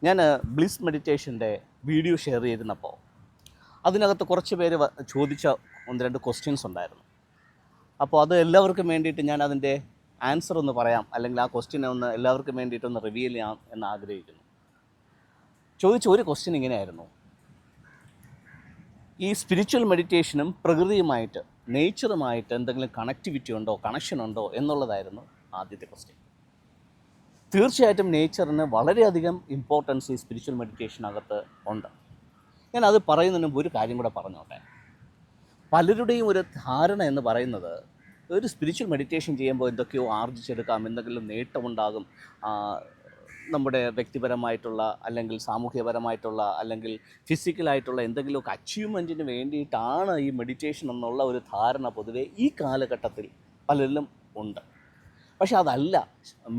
ഞാൻ bliss മെഡിറ്റേഷൻ്റെ video share ചെയ്തിരുന്നപ്പോൾ അതിനകത്ത് കുറച്ച് പേര് ചോദിച്ച ഒന്ന് രണ്ട് ക്വസ്റ്റ്യൻസ് ഉണ്ടായിരുന്നു. അപ്പോൾ അത് എല്ലാവർക്കും വേണ്ടിയിട്ട് ഞാൻ അതിൻ്റെ ആൻസർ ഒന്ന് പറയാം, അല്ലെങ്കിൽ ആ ക്വസ്റ്റ്യനെ ഒന്ന് എല്ലാവർക്കും വേണ്ടിയിട്ടൊന്ന് റിവീൽ ചെയ്യാം എന്ന് ആഗ്രഹിക്കുന്നു. ചോദിച്ച ഒരു ക്വസ്റ്റ്യൻ ഇങ്ങനെയായിരുന്നു: ഈ സ്പിരിച്വൽ മെഡിറ്റേഷനും പ്രകൃതിയുമായിട്ട്, നേച്ചറുമായിട്ട് എന്തെങ്കിലും കണക്ടിവിറ്റി ഉണ്ടോ, കണക്ഷൻ ഉണ്ടോ എന്നുള്ളതായിരുന്നു ആദ്യത്തെ ക്വസ്റ്റ്യൻ. തീർച്ചയായിട്ടും നേച്ചറിന് വളരെയധികം ഇമ്പോർട്ടൻസ് ഈ സ്പിരിച്വൽ മെഡിറ്റേഷനകത്ത് ഉണ്ട്. ഞാനത് പറയുന്നതിന് മുമ്പ് ഒരു കാര്യം കൂടെ പറഞ്ഞോട്ടെ. പലരുടെയും ഒരു ധാരണ എന്ന് പറയുന്നത് ഒരു സ്പിരിച്വൽ മെഡിറ്റേഷൻ ചെയ്യുമ്പോൾ എന്തൊക്കെയോ ആർജിച്ചെടുക്കാം, എന്തെങ്കിലും നേട്ടമുണ്ടാകും, നമ്മുടെ വ്യക്തിപരമായിട്ടുള്ള അല്ലെങ്കിൽ സാമൂഹ്യപരമായിട്ടുള്ള അല്ലെങ്കിൽ ഫിസിക്കലായിട്ടുള്ള എന്തെങ്കിലുമൊക്കെ അച്ചീവ്മെൻറ്റിന് വേണ്ടിയിട്ടാണ് ഈ മെഡിറ്റേഷൻ എന്നുള്ള ഒരു ധാരണ പൊതുവെ ഈ കാലഘട്ടത്തിൽ പലരിലും ഉണ്ട്. പക്ഷെ അതല്ല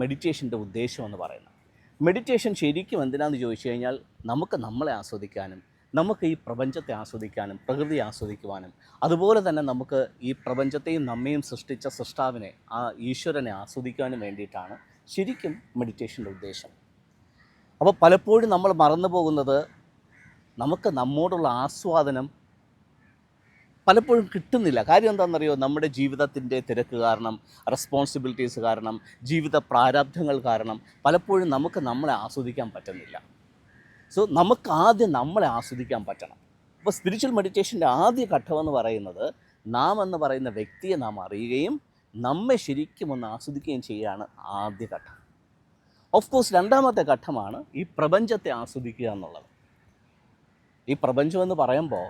മെഡിറ്റേഷൻ്റെ ഉദ്ദേശം എന്ന് പറയുന്നത്. മെഡിറ്റേഷൻ ശരിക്കും എന്തിനാണെന്ന് ചോദിച്ചു കഴിഞ്ഞാൽ നമുക്ക് നമ്മളെ ആസ്വദിക്കാനും, നമുക്ക് ഈ പ്രപഞ്ചത്തെ ആസ്വദിക്കാനും, പ്രകൃതി ആസ്വദിക്കുവാനും, അതുപോലെ തന്നെ നമുക്ക് ഈ പ്രപഞ്ചത്തെയും നമ്മയും സൃഷ്ടിച്ച സൃഷ്ടാവിനെ, ആ ഈശ്വരനെ ആസ്വദിക്കാനും വേണ്ടിയിട്ടാണ് ശരിക്കും മെഡിറ്റേഷൻ്റെ ഉദ്ദേശം. അപ്പോൾ പലപ്പോഴും നമ്മൾ മറന്നു പോകുന്നത് നമുക്ക് നമ്മോടുള്ള ആസ്വാദനം പലപ്പോഴും കിട്ടുന്നില്ല. കാര്യം എന്താണെന്നറിയോ? നമ്മുടെ ജീവിതത്തിൻ്റെ തിരക്ക് കാരണം, റെസ്പോൺസിബിലിറ്റീസ് കാരണം, ജീവിത പ്രാരാബ്ധങ്ങൾ കാരണം പലപ്പോഴും നമുക്ക് നമ്മളെ ആസ്വദിക്കാൻ പറ്റുന്നില്ല. സോ നമുക്ക് ആദ്യം നമ്മളെ ആസ്വദിക്കാൻ പറ്റണം. അപ്പോൾ സ്പിരിച്വൽ മെഡിറ്റേഷൻ്റെ ആദ്യ ഘട്ടമെന്ന് പറയുന്നത് നാം എന്ന് പറയുന്ന വ്യക്തിയെ നാം അറിയുകയും നമ്മെ ശരിക്കും ഒന്ന് ആസ്വദിക്കുകയും ചെയ്യുകയാണ് ആദ്യ ഘട്ടം. ഓഫ് കോഴ്സ് രണ്ടാമത്തെ ഘട്ടമാണ് ഈ പ്രപഞ്ചത്തെ ആസ്വദിക്കുക എന്നുള്ളത്. ഈ പ്രപഞ്ചം എന്ന് പറയുമ്പോൾ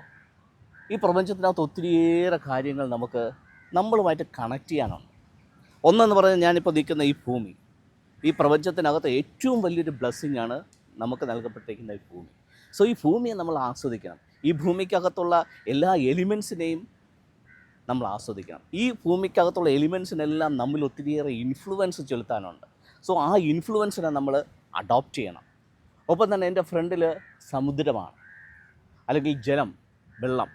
ഈ പ്രപഞ്ചത്തിനകത്ത് ഒത്തിരിയേറെ കാര്യങ്ങൾ നമുക്ക് നമ്മളുമായിട്ട് കണക്ട് ചെയ്യാനുണ്ട്. ഒന്നെന്ന് പറഞ്ഞാൽ ഞാനിപ്പോൾ നിൽക്കുന്ന ഈ ഭൂമി, ഈ പ്രപഞ്ചത്തിനകത്ത് ഏറ്റവും വലിയൊരു ബ്ലെസ്സിങ് ആണ് നമുക്ക് നൽകപ്പെട്ടിരിക്കുന്ന ഈ ഭൂമി. സോ ഈ ഭൂമിയെ നമ്മൾ ആസ്വദിക്കണം. ഈ ഭൂമിക്കകത്തുള്ള എല്ലാ എലിമെൻസിനെയും നമ്മൾ ആസ്വദിക്കണം. ഈ ഭൂമിക്കകത്തുള്ള എലിമെൻസിനെല്ലാം നമ്മൾ ഒത്തിരിയേറെ ഇൻഫ്ലുവൻസ് ചെലുത്താനുണ്ട്. സോ ആ ഇൻഫ്ലുവൻസിനെ നമ്മൾ അഡോപ്റ്റ് ചെയ്യണം. ഒപ്പം തന്നെ എൻ്റെ ഫ്രണ്ടിൽ സമുദ്രമാണ്, അല്ലെങ്കിൽ ജലം, വെള്ളം.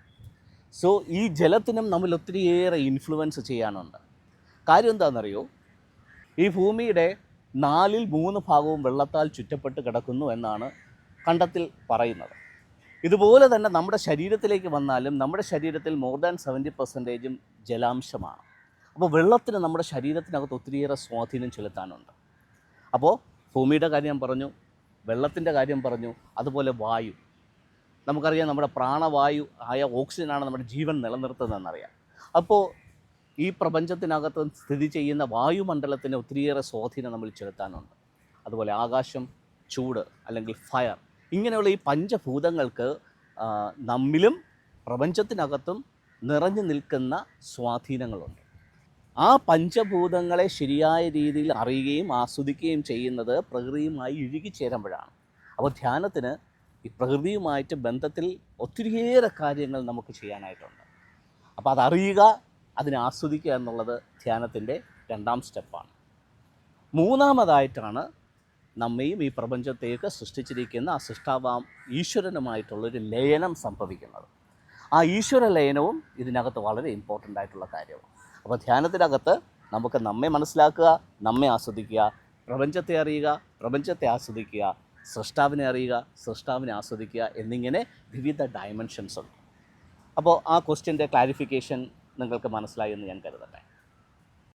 സോ ഈ ജലത്തിനും നമ്മൾ ഒത്തിരിയേറെ ഇൻഫ്ലുവൻസ് ചെയ്യാനുണ്ട്. കാര്യം എന്താണെന്നറിയോ? ഈ ഭൂമിയുടെ 3/4 ഭാഗവും വെള്ളത്താൽ ചുറ്റപ്പെട്ട് കിടക്കുന്നു എന്നാണ് കണ്ടെത്തൽ പറയുന്നത്. ഇതുപോലെ തന്നെ നമ്മുടെ ശരീരത്തിലേക്ക് വന്നാലും നമ്മുടെ ശരീരത്തിൽ മോർ ദാൻ 70% ജലാംശമാണ്. അപ്പോൾ വെള്ളത്തിന് നമ്മുടെ ശരീരത്തിനകത്ത് ഒത്തിരിയേറെ സ്വാധീനം ചെലുത്താനുണ്ട്. അപ്പോൾ ഭൂമിയുടെ കാര്യം പറഞ്ഞു, വെള്ളത്തിൻ്റെ കാര്യം പറഞ്ഞു, അതുപോലെ വായു. നമുക്കറിയാം നമ്മുടെ പ്രാണവായു ആയ ഓക്സിജനാണ് നമ്മുടെ ജീവൻ നിലനിർത്തുന്നതെന്നറിയാം. അപ്പോൾ ഈ പ്രപഞ്ചത്തിനകത്ത് സ്ഥിതി ചെയ്യുന്ന വായുമണ്ഡലത്തിന് ഒത്തിരിയേറെ സ്വാധീനം നമ്മൾ ചെലുത്താനുണ്ട്. അതുപോലെ ആകാശം, ചൂട് അല്ലെങ്കിൽ ഫയർ, ഇങ്ങനെയുള്ള ഈ പഞ്ചഭൂതങ്ങൾക്ക് നമ്മിലും പ്രപഞ്ചത്തിനകത്തും നിറഞ്ഞു നിൽക്കുന്ന സ്വാധീനങ്ങളുണ്ട്. ആ പഞ്ചഭൂതങ്ങളെ ശരിയായ രീതിയിൽ അറിയുകയും ആസ്വദിക്കുകയും ചെയ്യുന്നത് പ്രകൃതിയുമായി ഇഴുകിച്ചേരുമ്പോഴാണ്. അപ്പോൾ ധ്യാനത്തിന് ഈ പ്രകൃതിയുമായിട്ട് ബന്ധത്തിൽ ഒത്തിരിയേറെ കാര്യങ്ങൾ നമുക്ക് ചെയ്യാനായിട്ടുണ്ട്. അപ്പോൾ അതറിയുക, അതിനെ ആസ്വദിക്കുക എന്നുള്ളത് ധ്യാനത്തിൻ്റെ രണ്ടാം സ്റ്റെപ്പാണ്. മൂന്നാമതായിട്ടാണ് നമ്മയും ഈ പ്രപഞ്ചത്തേക്ക് സൃഷ്ടിച്ചിരിക്കുന്ന ആ സൃഷ്ടാവാം ഈശ്വരനുമായിട്ടുള്ളൊരു ലയനം സംഭവിക്കുന്നത്. ആ ഈശ്വര ലയനവും ഇതിനകത്ത് വളരെ ഇമ്പോർട്ടൻ്റ് ആയിട്ടുള്ള കാര്യമാണ്. അപ്പോൾ ധ്യാനത്തിനകത്ത് നമുക്ക് നമ്മെ മനസ്സിലാക്കുക, നമ്മെ ആസ്വദിക്കുക, പ്രപഞ്ചത്തെ അറിയുക, പ്രപഞ്ചത്തെ ആസ്വദിക്കുക, സൃഷ്ടാവിനെ അറിയുക, സൃഷ്ടാവിനെ ആസ്വദിക്കുക എന്നിങ്ങനെ വിവിധ ഡയമെൻഷൻസ് ഉണ്ട്. അപ്പോൾ ആ ക്വസ്റ്റ്യൻ്റെ ക്ലാരിഫിക്കേഷൻ നിങ്ങൾക്ക് മനസ്സിലായി എന്ന് ഞാൻ കരുതട്ടെ.